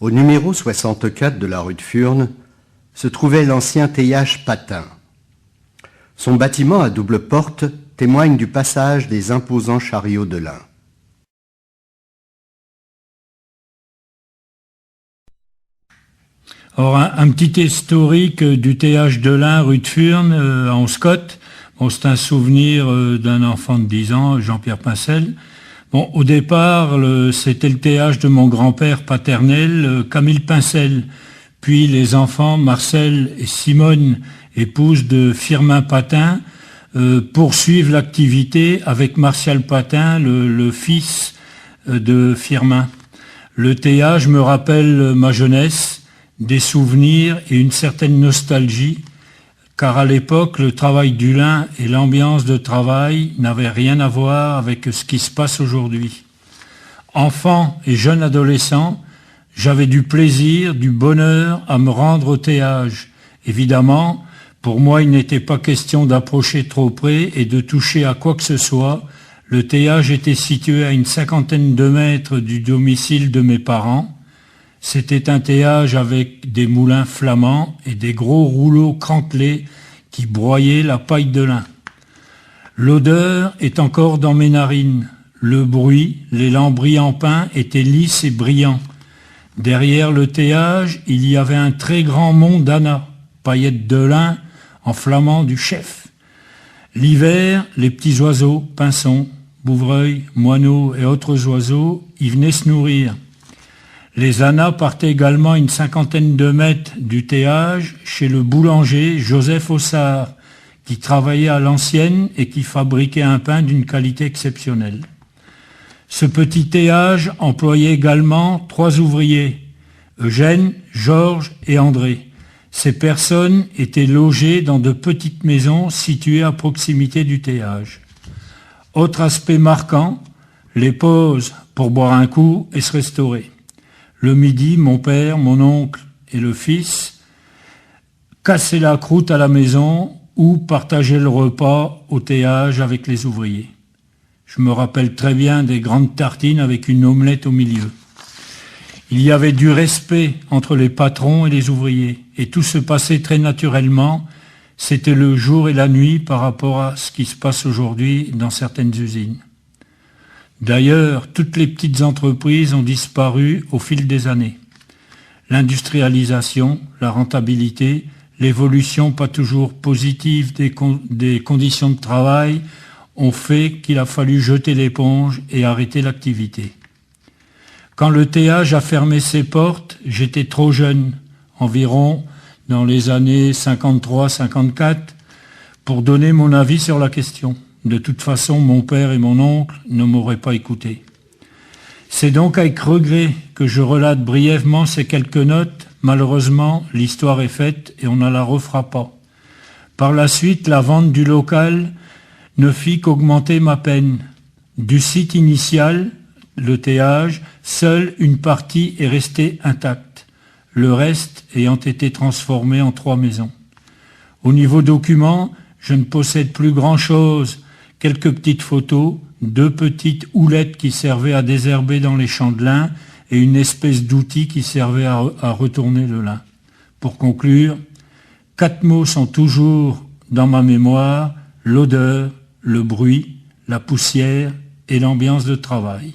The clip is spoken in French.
Au numéro 64 de la rue de Furnes se trouvait l'ancien théiage Patin. Son bâtiment à double porte témoigne du passage des imposants chariots de lin. Alors, un petit historique du théiage de lin rue de Furnes à Anscott. Bon, c'est un souvenir d'un enfant de 10 ans, Jean-Pierre Pincel. Bon, au départ, c'était le théiage de mon grand-père paternel, Camille Pincel. Puis les enfants, Marcel et Simone, épouses de Firmin Patin, poursuivent l'activité avec Martial Patin, le fils de Firmin. Le théiage me rappelle ma jeunesse, des souvenirs et une certaine nostalgie, car à l'époque, le travail du lin et l'ambiance de travail n'avaient rien à voir avec ce qui se passe aujourd'hui. Enfant et jeune adolescent, j'avais du plaisir, du bonheur à me rendre au théiage. Évidemment, pour moi, il n'était pas question d'approcher trop près et de toucher à quoi que ce soit. Le théiage était situé à une 50aine de mètres du domicile de mes parents. C'était un théiage avec des moulins flamands et des gros rouleaux crantelés qui broyaient la paille de lin. L'odeur est encore dans mes narines. Le bruit, les lambris en pin étaient lisses et brillants. Derrière le théiage, il y avait un très grand mont d'Anna, paillettes de lin en flamand du chef. L'hiver, les petits oiseaux, pinsons, bouvreuils, moineaux et autres oiseaux y venaient se nourrir. Les Annas partaient également une 50aine de mètres du théiage chez le boulanger Joseph Ossard, qui travaillait à l'ancienne et qui fabriquait un pain d'une qualité exceptionnelle. Ce petit théiage employait également 3 ouvriers, Eugène, Georges et André. Ces personnes étaient logées dans de petites maisons situées à proximité du théiage. Autre aspect marquant, les pauses pour boire un coup et se restaurer. Le midi, mon père, mon oncle et le fils cassaient la croûte à la maison ou partageaient le repas au théiage avec les ouvriers. Je me rappelle très bien des grandes tartines avec une omelette au milieu. Il y avait du respect entre les patrons et les ouvriers, et tout se passait très naturellement. C'était le jour et la nuit par rapport à ce qui se passe aujourd'hui dans certaines usines. D'ailleurs, toutes les petites entreprises ont disparu au fil des années. L'industrialisation, la rentabilité, l'évolution pas toujours positive des conditions de travail ont fait qu'il a fallu jeter l'éponge et arrêter l'activité. Quand le théiage a fermé ses portes, j'étais trop jeune, environ dans les années 53-54, pour donner mon avis sur la question. De toute façon, mon père et mon oncle ne m'auraient pas écouté. C'est donc avec regret que je relate brièvement ces quelques notes. Malheureusement, l'histoire est faite et on ne la refera pas. Par la suite, la vente du local ne fit qu'augmenter ma peine. Du site initial, le théiage, seule une partie est restée intacte, le reste ayant été transformé en 3 maisons. Au niveau documents, je ne possède plus grand-chose. Quelques petites photos, 2 petites houlettes qui servaient à désherber dans les champs de lin et une espèce d'outil qui servait à retourner le lin. Pour conclure, 4 mots sont toujours dans ma mémoire, l'odeur, le bruit, la poussière et l'ambiance de travail.